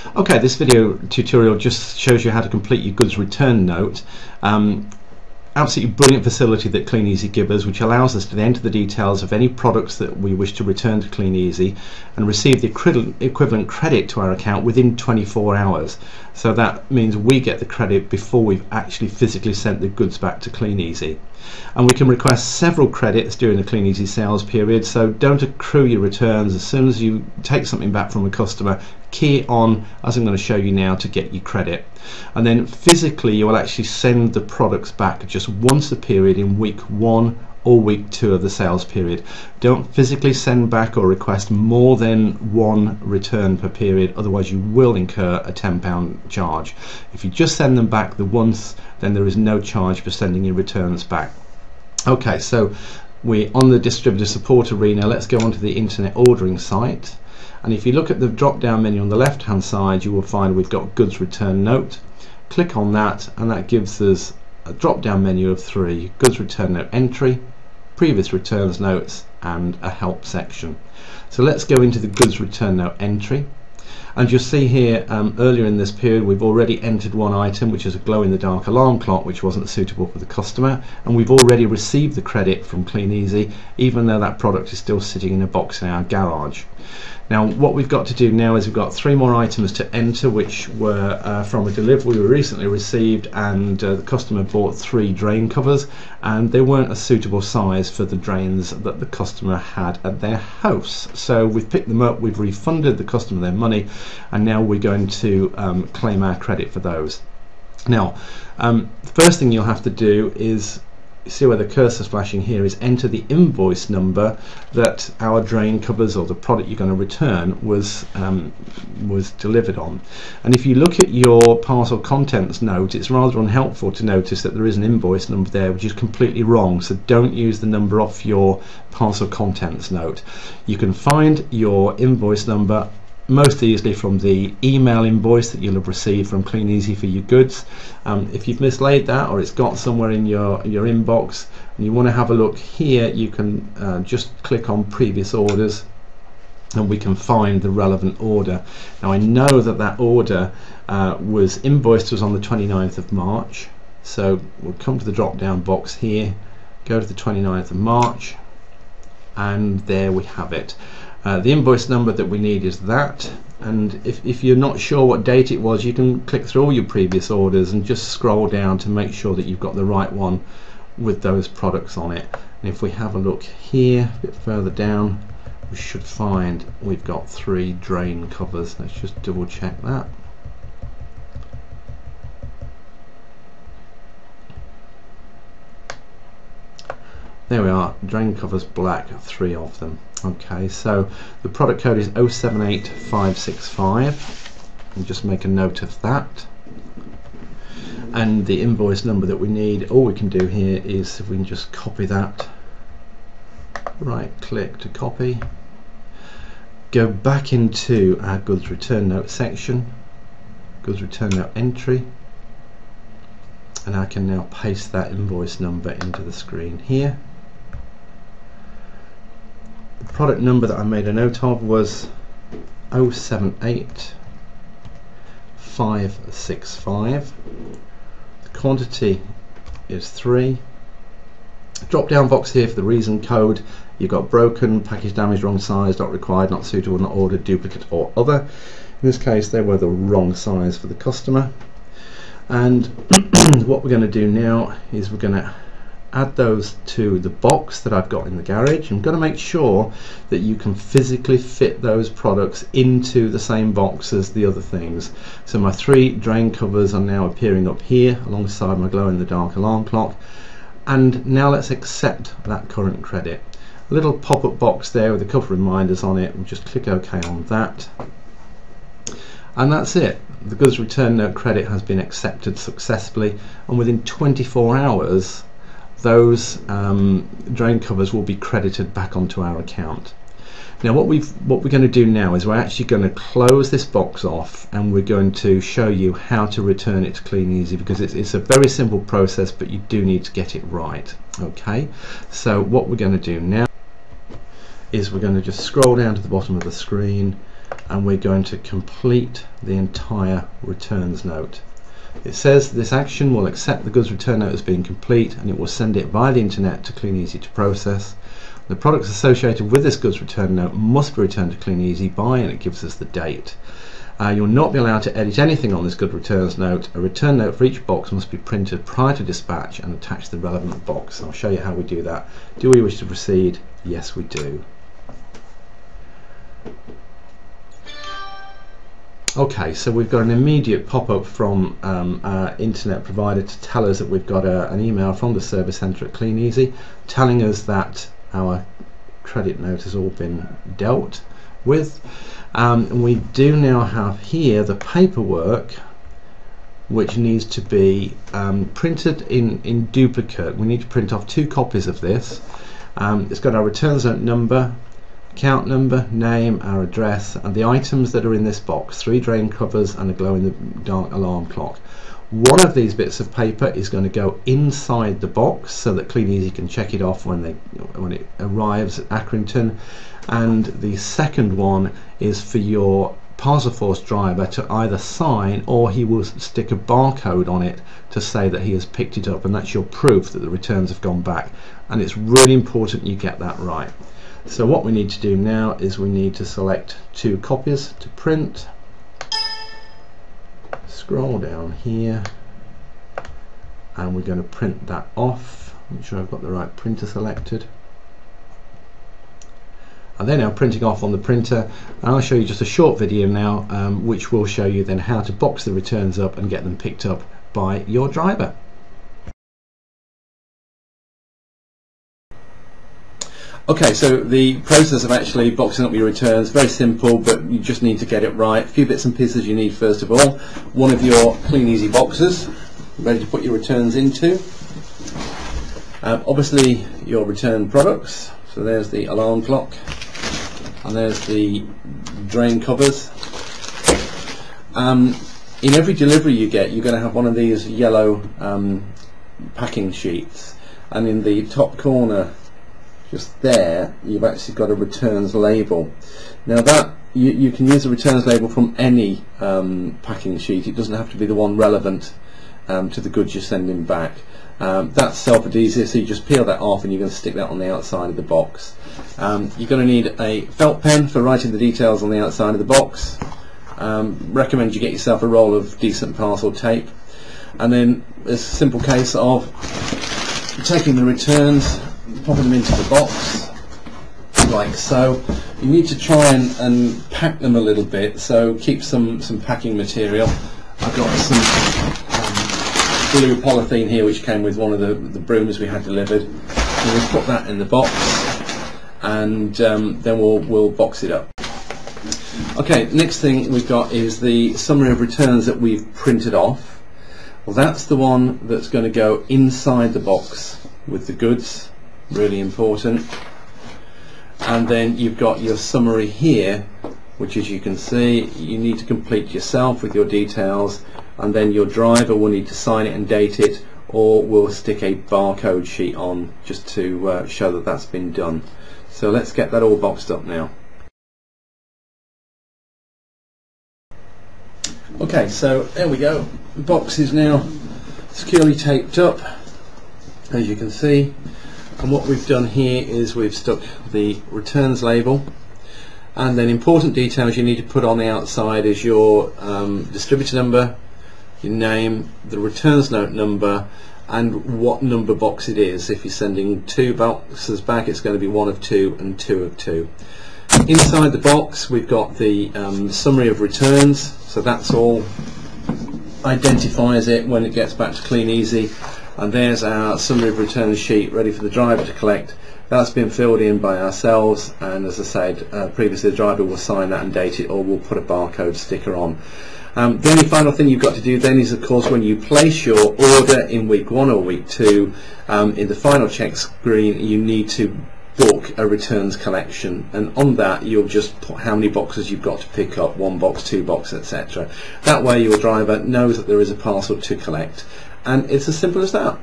Okay, this video tutorial just shows you how to complete your goods return note. Absolutely brilliant facility that Kleeneze give us, which allows us to enter the details of any products that we wish to return to Kleeneze and receive the equivalent credit to our account within 24 hours. So that means we get the credit before we've actually physically sent the goods back to Kleeneze. And we can request several credits during the Kleeneze sales period, so don't accrue your returns. As soon as you take something back from a customer, key it on, as I'm going to show you now, to get your credit. And then physically you will actually send the products back just once a period in week 1 or week 2 of the sales period. Don't physically send back or request more than one return per period, otherwise you will incur a £10 charge. If you just send them back the once, then there is no charge for sending your returns back. Okay, so we're on the distributor support arena. Let's go onto the internet ordering site, and if you look at the drop down menu on the left hand side, you will find we've got goods return note. Click on that and that gives us a drop down menu of 3: goods return note entry, previous returns notes, and a help section. So let's go into the goods return note entry, and you'll see here earlier in this period we've already entered one item, which is a glow in the dark alarm clock, which wasn't suitable for the customer, and we've already received the credit from Kleeneze even though that product is still sitting in a box in our garage. Now what we've got to do now is we've got 3 more items to enter, which were from a delivery we recently received, and the customer bought 3 drain covers and they weren't a suitable size for the drains that the customer had at their house. So we've picked them up, we've refunded the customer their money, and now we're going to claim our credit for those. Now the first thing you'll have to do is, you see where the cursor's flashing here, is enter the invoice number that our drain covers or the product you're going to return was delivered on. And if you look at your parcel contents note, it's rather unhelpful to notice that there is an invoice number there which is completely wrong, so don't use the number off your parcel contents note. You can find your invoice number most easily from the email invoice that you'll have received from Kleeneze for your goods. If you've mislaid that, or it's got somewhere in your inbox and you want to have a look here, you can just click on previous orders and we can find the relevant order. Now I know that that order was invoiced to us on the 29th of March, so we'll come to the drop down box here, go to the 29th of March, and there we have it. The invoice number that we need is that, and if you're not sure what date it was, you can click through all your previous orders and just scroll down to make sure that you've got the right one with those products on it. And if we have a look here a bit further down, we should find we've got 3 drain covers. Let's just double check that. There we are, drain covers black, 3 of them. Okay, so the product code is 078565, and just make a note of that. And the invoice number that we need, all we can do here is, if we can just copy that, right click to copy, go back into our goods return note section, goods return note entry, and I can now paste that invoice number into the screen here. The product number that I made a note of was 078565. The quantity is 3. Drop down box here for the reason code. You've got broken, package damaged, wrong size, not required, not suitable, not ordered, duplicate or other. In this case they were the wrong size for the customer. And what we're going to do now is we're going to add those to the box that I've got in the garage. I'm going to make sure that you can physically fit those products into the same box as the other things. So my 3 drain covers are now appearing up here alongside my glow in the dark alarm clock, and now let's accept that current credit. A little pop-up box there with a couple of reminders on it. We'll just click OK on that, and that's it. The goods return note credit has been accepted successfully, and within 24 hours those drain covers will be credited back onto our account. Now what we're going to do now is we're actually going to close this box off, and we're going to show you how to return it to Kleeneze, because it's a very simple process, but you do need to get it right. Okay, so what we're going to do now is we're going to just scroll down to the bottom of the screen, and we're going to complete the entire returns note. It says this action will accept the goods return note as being complete, and it will send it via the internet to Kleeneze to process. The products associated with this goods return note must be returned to Kleeneze by, and it gives us the date. You'll not be allowed to edit anything on this good returns note. A return note for each box must be printed prior to dispatch and attached to the relevant box. I'll show you how we do that. Do we wish to proceed? Yes, we do. Okay, so we've got an immediate pop-up from our internet provider to tell us that we've got an email from the service centre at Kleeneze telling us that our credit note has all been dealt with. We do now have here the paperwork which needs to be printed in duplicate. We need to print off 2 copies of this. It's got our returns note number, account number, name, our address, and the items that are in this box: 3 drain covers and a glow-in-the-dark alarm clock. One of these bits of paper is going to go inside the box so that Kleeneze can check it off when it arrives at Accrington, and the second one is for your parcel force driver to either sign, or he will stick a barcode on it to say that he has picked it up, and that's your proof that the returns have gone back. And it's really important you get that right. So what we need to do now is we need to select 2 copies to print. Scroll down here, and we're going to print that off. Make sure I've got the right printer selected. And they're now printing off on the printer, and I'll show you just a short video now which will show you then how to box the returns up and get them picked up by your driver. Okay, so the process of actually boxing up your returns, very simple, but you just need to get it right. A few bits and pieces you need first of all. One of your Kleeneze boxes, ready to put your returns into. Obviously your return products, so there's the alarm clock, and there's the drain covers. In every delivery you get, you're going to have one of these yellow packing sheets, and in the top corner just there you've actually got a returns label. Now that you can use the returns label from any packing sheet. It doesn't have to be the one relevant to the goods you're sending back. That's self-adhesive, so you just peel that off and you're going to stick that on the outside of the box. You're going to need a felt pen for writing the details on the outside of the box. Recommend you get yourself a roll of decent parcel tape, and then it's a simple case of taking the returns, popping them into the box like so. You need to try and pack them a little bit, so keep some packing material. I've got some blue polythene here which came with one of the brooms we had delivered. So we'll put that in the box, and then we'll box it up. Okay, next thing we've got is the summary of returns that we've printed off. Well, that's the one that's going to go inside the box with the goods. Really important. And then you've got your summary here, which, as you can see, you need to complete yourself with your details, and then your driver will need to sign it and date it, or we'll stick a barcode sheet on just to show that that's been done. So let's get that all boxed up now. Okay, so there we go. The box is now securely taped up, as you can see. And what we've done here is we've stuck the returns label, and then important details you need to put on the outside is your distributor number, your name, the returns note number, and what number box it is. If you're sending 2 boxes back, it's going to be 1 of 2 and 2 of 2. Inside the box we've got the summary of returns, so that's all identifies it when it gets back to Kleeneze. And there's our summary of returns sheet ready for the driver to collect. That's been filled in by ourselves, and as I said previously, the driver will sign that and date it, or we'll put a barcode sticker on. The only final thing you've got to do then is, of course, when you place your order in week 1 or week 2, in the final check screen you need to book a returns collection, and on that you'll just put how many boxes you've got to pick up, 1 box, 2 boxes, etc. That way your driver knows that there is a parcel to collect, and it's as simple as that.